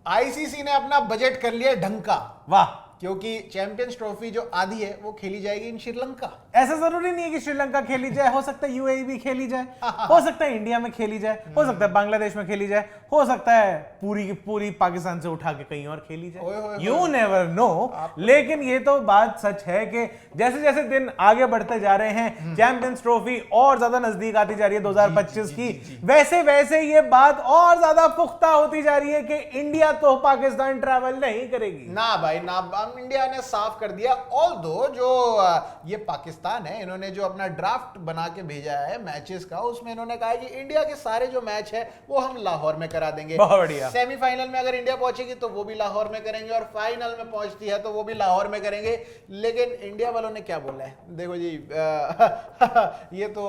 ICC ने अपना budget कर लिया ढंग का, वाह। क्योंकि चैंपियंस ट्रॉफी जो आधी है वो खेली जाएगी इन श्रीलंका। ऐसा जरूरी नहीं है कि श्रीलंका खेली जाए, हो सकता है यूएई भी खेली जाए, हो सकता है इंडिया में खेली जाए, हो सकता है बांग्लादेश में खेली जाए, हो सकता है पूरी की पूरी पाकिस्तान से उठा के कहीं और खेली जाए, यू नेवर नो। लेकिन ये तो बात सच है कि जैसे जैसे दिन आगे बढ़ते जा रहे हैं, चैंपियंस ट्रॉफी और ज्यादा नजदीक आती जा रही है 2025 की, वैसे वैसे ये बात और ज्यादा पुख्ता होती जा रही है कि इंडिया तो पाकिस्तान ट्रैवल नहीं करेगी। ना भाई ना, इंडिया ने साफ कर दिया। ऑल्दो जो ये पाकिस्तान है, इन्होंने जो अपना ड्राफ्ट बना के भेजा है मैचेस का, उसमें इन्होंने कहा है कि इंडिया के सारे जो मैच है वो हम लाहौर में करा देंगे। बहुत बढ़िया। सेमीफाइनल में अगर इंडिया पहुंचेगी तो वो भी लाहौर में करेंगे, और फाइनल में पहुंचती है तो वो भी लाहौर में करेंगे। लेकिन इंडिया वालों ने क्या बोला है, देखो जी ये तो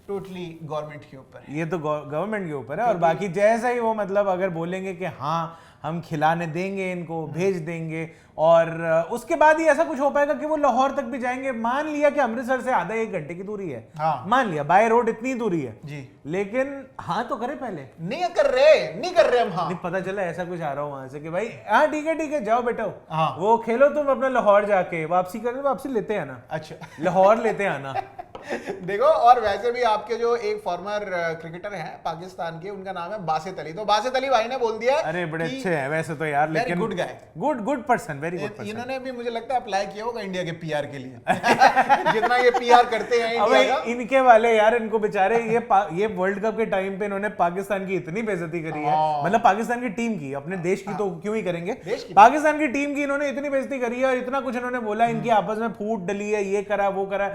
टोटली गवर्नमेंट के ऊपर है, ये तो गवर्नमेंट के ऊपर है। और बाकी जैसा ही वो मतलब अगर बोलेंगे कि हाँ हम खिलाने देंगे, इनको भेज देंगे, और उसके बाद ही ऐसा कुछ हो पाएगा कि वो लाहौर तक भी जाएंगे। मान लिया कि अमृतसर से आधा 1 घंटे की दूरी है, हाँ। मान लिया बाय रोड इतनी दूरी है जी, लेकिन हाँ तो करे पहले। नहीं कर रहे हम। हाँ, नहीं पता चला ऐसा कुछ आ रहा हो वहां से कि भाई हाँ ठीक है जाओ बेटा, हाँ। वो खेलो तुम अपने लाहौर जाके, वापसी लेते आना, अच्छा लाहौर लेते आना। देखो, और वैसे भी आपके जो एक फॉर्मर क्रिकेटर हैं पाकिस्तान के, उनका नाम है बासित अली। तो बासित अली भाई ने बोल दिया, अरे बड़े अच्छे हैं वैसे तो यार, लेकिन good guy, good person, very good person. इन्होंने भी मुझे लगता है अप्लाई किया होगा इंडिया के पीआर के लिए जितना ये पीआर करते हैं इंडिया का। इनके वाले यार, इनको बेचारे ये वर्ल्ड कप के टाइम पे इन्होंने पाकिस्तान की इतनी बेइज्जती करी है, मतलब पाकिस्तान की टीम की, अपने देश की तो क्यों ही करेंगे, पाकिस्तान की टीम की इन्होंने इतनी बेइज्जती करी है, और इतना कुछ इन्होंने बोला, इनकी आपस में फूट डली है, ये करा वो करा।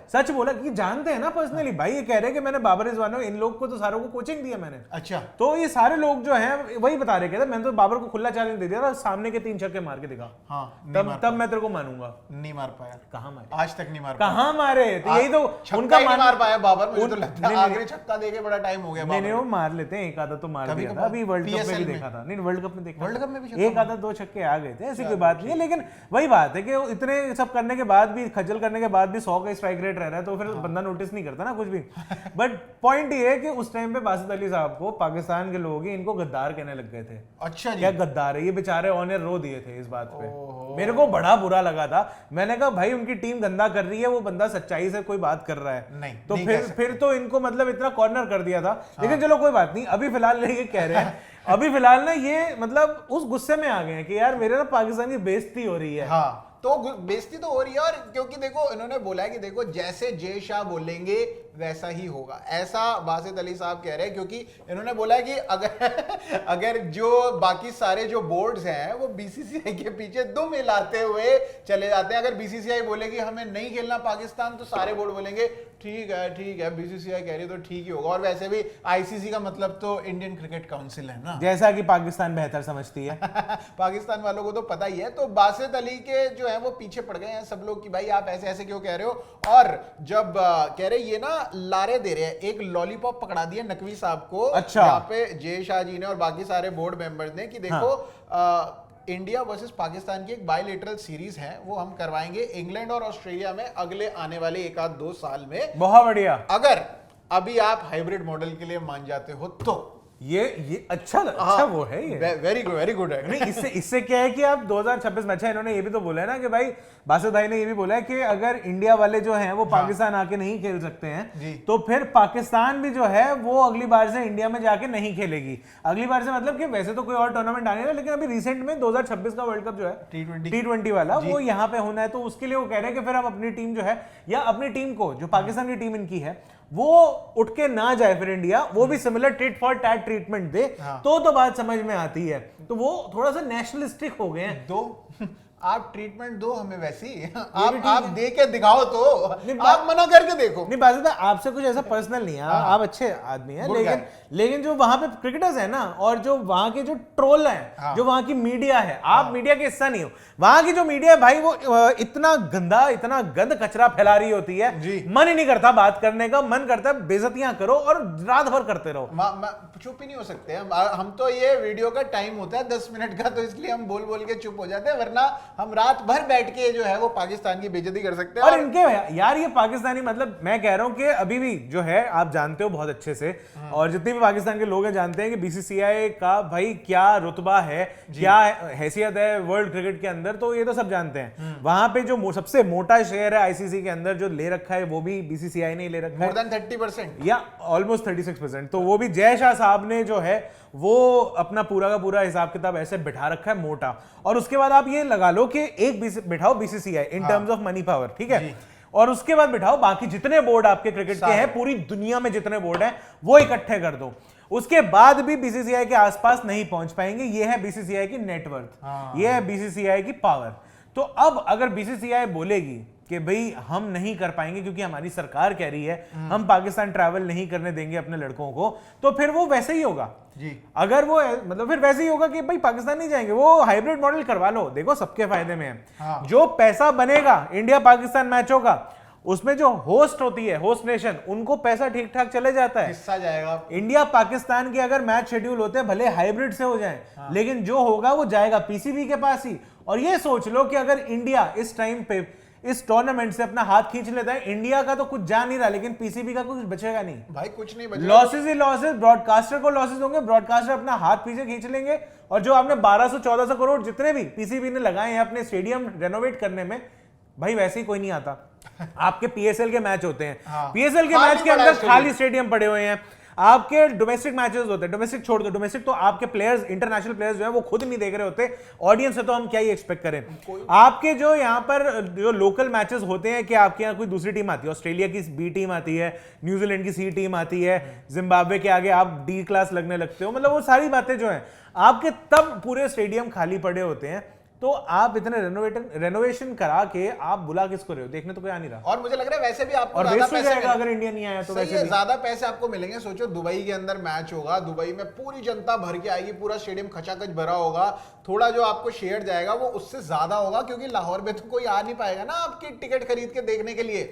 सच बोला कि जानते हैं ना पर्सनली भाई, ये कह रहे कि मैंने बाबर रिजवान, इन लोग को तो सारों को कोचिंग दिया मैंने। अच्छा, तो ये सारे लोग जो हैं वही बता रहे, कहते मैंने तो बाबर को खुला चैलेंज दे दिया था, सामने के 3 छक्के मार के दिखा, हाँ, तब मैं तेरे को मानूंगा। नहीं मार पाया, कहां मारे, आज तक नहीं मार पाया, कहां मारे, तो यही तो उनका मार पाया बाबर। मुझे तो लगता है आखिरी छक्का देके बड़ा टाइम हो गया। नहीं वो मार लेते हैं, एक आधा तो मार दिया था, अभी वर्ल्ड कप में भी देखा था, नहीं वर्ल्ड कप में देखा, वर्ल्ड कप में भी एक आधा 2 छक्के आ गए थे, ऐसी कोई बात नहीं है। लेकिन वही बात है कि इतने सब करने के बाद भी, खजल करने के बाद भी 100 का स्ट्राइक रेट रह रहा है, तो फिर बंदा नोटिस नहीं करता ना कुछ भी। बट पॉइंट ये है कि उस टाइम पे बासित अली साहब को पाकिस्तान के लोग ही इनको गद्दार कहने लग गए थे। अच्छा जी, क्या गद्दार है ये बेचारे, ऑनर रो दिए थे इस बात पे। मेरे को बड़ा बुरा लगा था, मैंने कहा भाई उनकी टीम गंदा कर रही है, वो बंदा सच्चाई से कोई बात कर रहा है, नहीं तो नहीं फिर तो इनको मतलब इतना कॉर्नर कर दिया था। लेकिन चलो कोई बात नहीं, अभी फिलहाल ये कह रहे हैं अभी फिलहाल ना ये मतलब उस गुस्से में आ गए हैं कि यार मेरे ना पाकिस्तान की बेइज्जती हो रही है। हाँ, तो बेइज्जती तो हो रही है, और क्योंकि देखो इन्होंने बोला है कि देखो जैसे जय शाह बोलेंगे वैसा ही होगा, ऐसा बासित अली साहब कह रहे हैं। क्योंकि इन्होंने बोला है कि अगर जो बाकी सारे जो बोर्ड्स हैं वो बीसीसीआई के पीछे दुम हिलाते हुए चले जाते हैं, अगर बीसीसीआई बोलेगी हमें नहीं खेलना पाकिस्तान, तो सारे बोर्ड बोलेंगे ठीक है, बीसीसीआई कह रही है तो ठीक ही होगा। और वैसे भी आईसीसी का मतलब तो इंडियन क्रिकेट काउंसिल है ना, जैसा कि पाकिस्तान बेहतर समझती है पाकिस्तान वालों को तो पता ही है। तो बासित अली के जो है वो पीछे पड़ गए हैं सब लोग कि भाई आप ऐसे ऐसे क्यों कह रहे हो। और जब कह रहे ये ना लारे दे रहे हैं, एक लॉलीपॉप पकड़ा दिया नकवी साहब को, अच्छा, यहाँ पे जय शाह जी ने और बाकी सारे बोर्ड मेंबर्स ने कि देखो इंडिया वर्सेस पाकिस्तान की एक बायलैटरल सीरीज है, वो हम करवाएंगे इंग्लैंड और ऑस्ट्रेलिया में अगले आने वाले 1-2 साल में। बहुत बढ़िया, अगर अभी आप हाइब्रिड मॉडल के लिए मान जाते हो तो ये अच्छा वो है, ये वेरी गुड है। नहीं इससे क्या है कि आप 2026 में, अच्छा इन्होंने ये भी तो बोला है ना कि भाई बासित भाई ने ये भी बोला है कि अगर इंडिया वाले जो हैं वो पाकिस्तान आके नहीं खेल सकते हैं तो फिर पाकिस्तान भी जो है वो अगली बार से इंडिया में जाके नहीं खेलेगी। अगली बार से मतलब कि वैसे तो कोई और टूर्नामेंट आने वाला, लेकिन अभी रिसेंट में 2026 का वर्ल्ड कप जो है T20 वाला वो यहाँ पे होना है, तो उसके लिए वो कह रहे हैं कि फिर हम अपनी टीम जो है, या अपनी टीम को, जो पाकिस्तान की टीम इनकी है वो उठ के ना जाए फिर इंडिया, वो भी similar tit for tat treatment दे, तो बात समझ में आती है। तो वो थोड़ा सा नेशनलिस्टिक हो गए हैं। आप ट्रीटमेंट दो हमें वैसी, आप दे के दिखाओ, तो आप मना करके देखो। नहीं बात आपसे कुछ ऐसा पर्सनल नहीं है, आप अच्छे आदमी हैं, लेकिन जो वहां पे क्रिकेटर्स हैं ना, और जो वहां के जो ट्रोल हैं, जो वहां की मीडिया है, आप मीडिया के हिस्सा नहीं हो। वहां की जो मीडिया है भाई वो इतना गंदा, इतना गंद कचरा फैला रही होती है, मन ही नहीं करता बात करने का, मन करता है बेइज्जतियां करो और रात भर करते रहो। चुप ही नहीं हो सकते हम तो ये वीडियो का टाइम होता है 10 मिनट का, तो इसलिए हम बोल बोल के चुप हो जाते हैं, वरना हम रात भर बैठ के जो है वो पाकिस्तान की बेइज्जती कर सकते हैं। और इनके यार ये पाकिस्तानी, मतलब मैं कह रहा हूं कि अभी भी जो है आप जानते हो बहुत अच्छे से, और जितने भी पाकिस्तान के लोग हैं जानते हैं कि बीसीसीआई का भाई क्या रुतबा है, क्या हैसियत है वर्ल्ड क्रिकेट के अंदर, तो ये तो सब जानते हैं। वहां पे जो सबसे मोटा शेयर है आईसीसी के अंदर जो ले रखा है वो भी बीसीसीआई ने ले रखा है, मोर देन 30% या ऑलमोस्ट 36%। तो वो भी जय शाह साहब ने जो है वो अपना पूरा का पूरा हिसाब किताब ऐसे बिठा रखा है मोटा। और उसके बाद आप ये लगा लो कि एक बिठाओ BCCI in terms of money power, ठीक है, और उसके बाद बिठाओ बाकी जितने बोर्ड आपके क्रिकेट के हैं, पूरी दुनिया में जितने बोर्ड हैं वो इकट्ठे कर दो, उसके बाद भी बीसीसीआई के आसपास नहीं पहुंच पाएंगे। ये है बीसीसीआई की नेटवर्थ, ये है बीसीसीआई की पावर। तो अब अगर बीसीसीआई बोलेगी कि भाई हम नहीं कर पाएंगे क्योंकि हमारी सरकार कह रही है हम पाकिस्तान ट्रैवल नहीं करने देंगे अपने लड़कों को, तो फिर वो वैसे ही होगा जी। अगर वो मतलब फिर वैसे ही होगा कि भाई पाकिस्तान नहीं जाएंगे, वो हाइब्रिड मॉडल करवा लो, देखो सबके फायदे में है। जो पैसा बनेगा इंडिया पाकिस्तान मैचों का, उसमें जो होस्ट होती है, होस्ट नेशन, उनको पैसा ठीक ठाक चले जाता है, हिस्सा जाएगा। इंडिया पाकिस्तान के अगर मैच शेड्यूल होते हैं भले हाइब्रिड से हो जाएं, लेकिन जो होगा वो जाएगा पीसीबी के पास ही। और ये सोच लो कि अगर इंडिया इस टाइम पे इस टूर्नामेंट से अपना हाथ खींच लेता है, इंडिया का तो कुछ जा नहीं रहा, लेकिन पीसीबी का कुछ बचेगा नहीं, भाई कुछ नहीं बचेगा। लॉसेस ही लॉसेस, ब्रॉडकास्टर को लॉसेस होंगे, ब्रॉडकास्टर अपना हाथ पीछे खींच लेंगे, और जो आपने 1200-1400 करोड़ जितने भी पीसीबी ने लगाए हैं अपने स्टेडियम रेनोवेट करने में, भाई वैसे ही कोई नहीं आता। आपके पीएसएल के मैच होते हैं, पीएसएल के मैच के अंदर खाली स्टेडियम पड़े हुए हैं। आपके डोमेस्टिक मैचेस होते हैं, डोमेस्टिक छोड़ दो, डोमेस्टिक तो आपके प्लेयर्स, इंटरनेशनल प्लेयर्स जो है वो खुद नहीं देख रहे होते, ऑडियंस से तो हम क्या ही एक्सपेक्ट करें। आपके जो यहाँ पर जो लोकल मैचेस होते हैं कि आपके यहाँ कोई दूसरी टीम आती है, ऑस्ट्रेलिया की बी टीम आती है, न्यूजीलैंड की सी टीम आती है, जिम्बाब्वे के आगे आप डी क्लास लगने लगते हो, मतलब वो सारी बातें जो है आपके तब पूरे स्टेडियम खाली पड़े होते हैं। तो आप इतने रेनोवेशन करा के आप बुला किसको रहे हो, देखने तो कोई आ नहीं रहा। और मुझे लग रहा है वैसे भी आपको और वेस्ट हो जाएगा अगर इंडिया नहीं आया तो। वैसे भी ज्यादा पैसे आपको मिलेंगे। सोचो दुबई के अंदर मैच होगा, दुबई में पूरी जनता भर के आएगी, पूरा स्टेडियम खचाखच भरा होगा, थोड़ा जो आपको शेयर जाएगा वो उससे ज्यादा होगा, क्योंकि लाहौर में तो कोई आ नहीं पाएगा ना आपकी टिकट खरीद के देखने के लिए।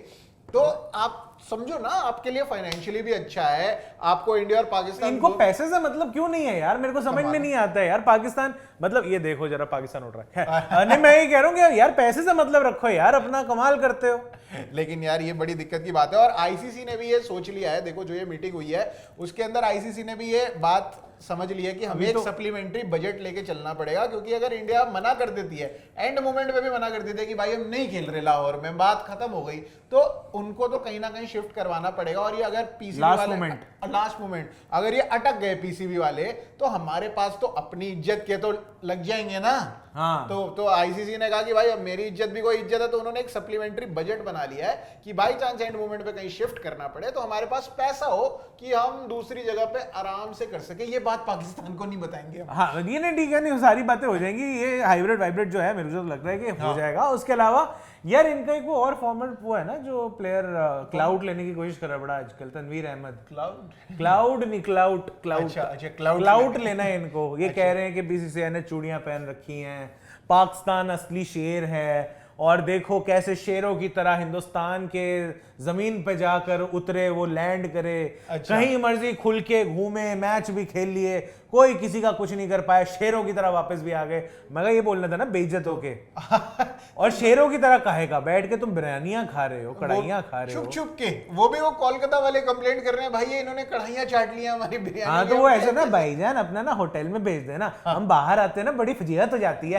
तो आप समझो ना, आपके लिए फाइनेंशियली भी अच्छा है, आपको इंडिया और पाकिस्तान, इनको पैसे से मतलब क्यों नहीं है यार, मेरे को समझ में नहीं आता है यार। पाकिस्तान मतलब ये देखो जरा पाकिस्तान उठ रहा है नहीं, मैं ये कह रहा हूँ कि यार पैसे से मतलब रखो यार, अपना कमाल करते हो। लेकिन यार ये बड़ी दिक्कत की बात है, और आईसीसी ने भी ये सोच लिया है। देखो जो ये मीटिंग हुई है उसके अंदर आईसीसी ने भी ये बात समझ लिया कि हमें एक सप्लीमेंट्री बजट लेके चलना पड़ेगा, क्योंकि अगर इंडिया मना कर देती है, एंड मोमेंट पे भी मना कर देती है कि भाई हम नहीं खेल रहे लाहौर में, बात खत्म हो गई, तो उनको तो कहीं ना कहीं शिफ्ट करवाना पड़ेगा। और ये अगर पीसीबी वाले लास्ट मोमेंट अगर ये अटक गए पीसीबी वाले, तो हमारे पास तो अपनी इज्जत के तो लग जाएंगे ना। हाँ। तो आईसीसी ने कहा कि भाई अब मेरी इज्जत भी कोई इज्जत है, तो उन्होंने एक सप्लीमेंट्री बजट बना लिया है कि बाई चांस एंड मोमेंट पे कहीं शिफ्ट करना पड़े तो हमारे पास पैसा हो कि हम दूसरी जगह पे आराम से कर सके। ये बात पाकिस्तान को नहीं बताएंगे हम। हाँ ये नहीं, ठीक है, नहीं सारी बातें हो जाएंगी। ये हाइब्रिड वाइब्रिड जो है मेरे को लग रहा है कि हो जाएगा। उसके अलावा यार इनका एक वो और फॉर्मेट वो है ना, जो प्लेयर क्लाउड लेने की कोशिश कर रहा है बड़ा आजकल, तनवीर अहमद। क्लाउड नहीं, क्लाउड लेना है इनको। ये कह रहे हैं कि बीसीसीआई ने चूड़ियां पहन रखी हैं, पाकिस्तान असली शेर है, और देखो कैसे शेरों की तरह हिंदुस्तान के जमीन पे जाकर उतरे, वो लैंड करे, कहीं मर्जी खुल के घूमे, मैच भी खेल लिए, कोई किसी का कुछ नहीं कर पाया, शेरों की तरह वापस भी आ गए। मगर ये बोलना था ना बेइज्जत होके और शेरों की तरह कहेगा, बैठ के तुम बिरयानियां खा रहे हो, कढ़ाइयां खा रहे हो, छुप छुप के। वो भी वो कोलकाता वाले कंप्लेंट कर रहे हैं, भाई ये इन्होंने कढ़ाइयां चाट लिया हमारी बिरयानी। हाँ तो वो ऐसे ना भाईजान अपना ना होटल में भेज देना, हम बाहर आते हैं ना बड़ी फजीहत हो जाती है।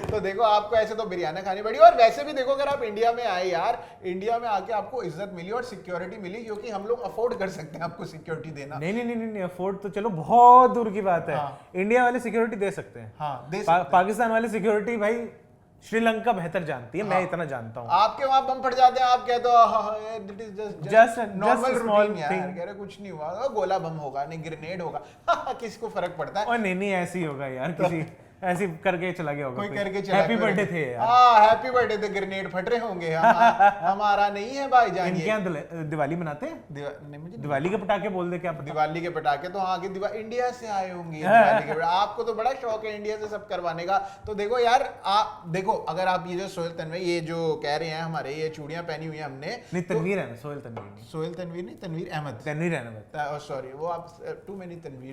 तो देखो आपको ऐसे तो बिरयानी खानी पड़ी। और वैसे भी देखो अगर आप इंडिया में आए यार, इंडिया में आके आपको इज्जत मिली और सिक्योरिटी मिली, क्योंकि हम लोग अफोर्ड कर सकते हैं आपको सिक्योरिटी देना। नहीं, अफोर्ड तो चलो बहुत दूर की बात है। इंडिया वाले सिक्योरिटी दे सकते हैं। पाकिस्तान वाले सिक्योरिटी भाई श्रीलंका बेहतर जानती है। मैं इतना जानता हूँ। आपके वहां बम फट जाते हैं, आप कहते हो जस्ट नॉर्मल रूटीन यार, कह रहे कुछ नहीं हुआ, गोला बम होगा, नहीं ग्रेनेड होगा, किसी को फर्क पड़ता है। और नहीं ऐसी होगा यार, किसी ऐसे करके चला गया होगा, कोई करके चला हैप्पी गया। बर्थडे थे यार। हाँ हैप्पी बर्थडे थे, ग्रेनेड फट रहे होंगे। हमारा नहीं है भाई जान। इनके यहाँ दिवाली मनाते हैं, नहीं मुझे दिवाली के पटाखे बोल दे क्या पता। दिवाली के पटाखे तो हाँ इंडिया से आए होंगे दिवाली के आपको तो बड़ा शौक है इंडिया से सब करवाने का। तो देखो यार आप देखो, अगर आप ये जो सोहेल तनवीर ये जो कह रहे हैं हमारे ये चूड़ियां पहनी हुई है हमने, नहीं तनवीर है, सोहेल तनवीर नहीं, सोहेल तनवीर नहीं, तनवीर अहमद, तनवीर अहमद, सॉरी वो आप टू मेनी तनवीर।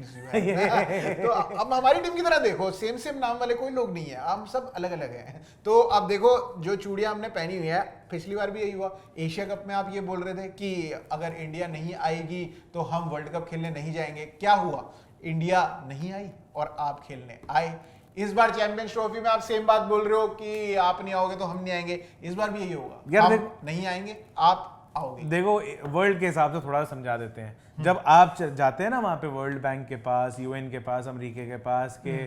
तो अब हमारी टीम की तरह देखो सेम नाम वाले कोई लोग नहीं है, हम सब अलग अलग हैं। तो अब देखो जो चूड़ियां हमने पहनी हुई है, पिछली बार भी यही हुआ एशिया कप में, आप ये बोल रहे थे कि अगर इंडिया नहीं आएगी तो हम वर्ल्ड कप खेलने नहीं जाएंगे। क्या हुआ, इंडिया नहीं आई और आप खेलने आए। इस बार चैंपियंस ट्रॉफी में आप सेम बात बोल रहे हो कि आप नहीं आओगे तो हम नहीं आएंगे, इस बार भी यही होगा, हम नहीं आएंगे आप आओगे। देखो वर्ल्ड के हिसाब से थोड़ा समझा देते हैं, जब आप जाते हैं ना वहां पे वर्ल्ड बैंक के पास, यूएन के पास, अमेरिका के पास के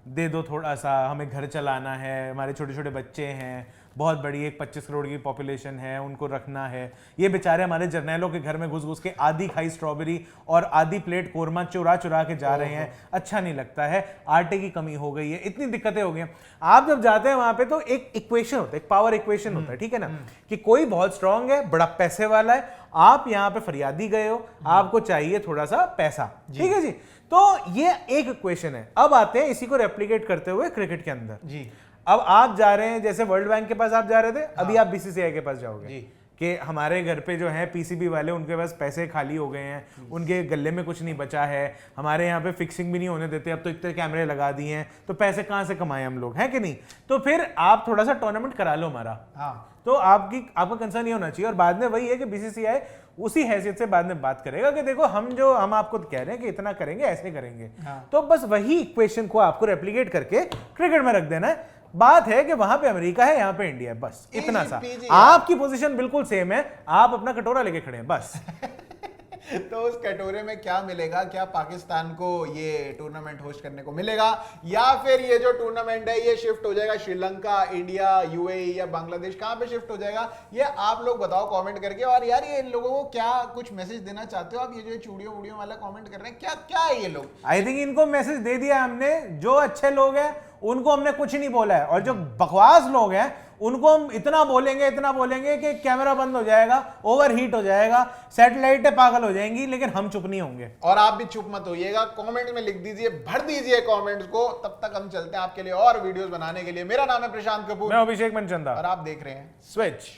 दे दो थोड़ा सा, हमें घर चलाना है, हमारे छोटे छोटे बच्चे हैं, बहुत बड़ी एक 25 करोड़ की पॉपुलेशन है, उनको रखना है, ये बेचारे हमारे जर्नैलों के घर में घुस घुस के आधी खाई स्ट्रॉबेरी और आधी प्लेट कोरमा चुरा चुरा के जा रहे हैं, अच्छा नहीं लगता है, आटे की कमी हो गई है, इतनी दिक्कतें हो गई हैं। आप जब जाते हैं वहां पे तो एक इक्वेशन होता है, एक पावर इक्वेशन होता है, ठीक है ना, कि कोई बहुत स्ट्रांग है, बड़ा पैसे वाला है, आप यहाँ पे फरियादी गए हो, आपको चाहिए थोड़ा सा पैसा, ठीक है जी। तो ये एक इक्वेशन है। अब आते हैं इसी को रेप्लिकेट करते हुए क्रिकेट के अंदर जी। अब आप जा रहे हैं, जैसे वर्ल्ड बैंक के पास आप जा रहे थे, अभी आप बीसीसीआई के पास जाओगे कि हमारे घर पे जो है पीसीबी वाले, उनके पास पैसे खाली हो गए हैं, उनके गले में कुछ नहीं बचा है, हमारे यहाँ पे फिक्सिंग भी नहीं होने देते, अब तो इतने कैमरे लगा दिए हैं, तो पैसे कहाँ से कमाए हम लोग, है कि नहीं। तो फिर आप थोड़ा सा टूर्नामेंट करा लो हमारा, तो आपका कंसर्न ये होना चाहिए। और बाद में वही है कि बीसीसीआई उसी हैसियत से बाद में बात करेगा कि देखो हम आपको कह रहे हैं कि इतना करेंगे, ऐसे करेंगे, तो बस वही इक्वेशन को आपको रेप्लिकेट करके क्रिकेट में रख देना है। बात है कि वहां पे अमेरिका है, यहाँ पे इंडिया है, बस इतना सा। आपकी पोजीशन बिल्कुल सेम है, आप अपना कटोरा लेके खड़े हैं बस। तो उस कटोरे में क्या मिलेगा, क्या पाकिस्तान को ये टूर्नामेंट होस्ट करने को मिलेगा, या फिर ये जो टूर्नामेंट है ये शिफ्ट हो जाएगा श्रीलंका, इंडिया, यूएई या बांग्लादेश, कहां पे शिफ्ट हो जाएगा, ये आप लोग बताओ कमेंट करके। और यार ये इन लोगों को क्या कुछ मैसेज देना चाहते हो आप, ये जो चूड़ियों वूड़ियों वाला कमेंट कर रहे हैं, क्या है ये लोग। आई थिंक इनको मैसेज दे दिया हमने, जो अच्छे लोग हैं उनको हमने कुछ नहीं बोला है, और जो बकवास लोग हैं उनको हम इतना बोलेंगे कि कैमरा बंद हो जाएगा, ओवरहीट हो जाएगा, सैटेलाइटें पागल हो जाएंगी, लेकिन हम चुप नहीं होंगे। और आप भी चुप मत होइएगा, कमेंट में लिख दीजिए, भर दीजिए कमेंट्स को। तब तक हम चलते हैं आपके लिए और वीडियोस बनाने के लिए। मेरा नाम है प्रशांत कपूर, मैं अभिषेक मनचंदा, और आप देख रहे हैं स्विच।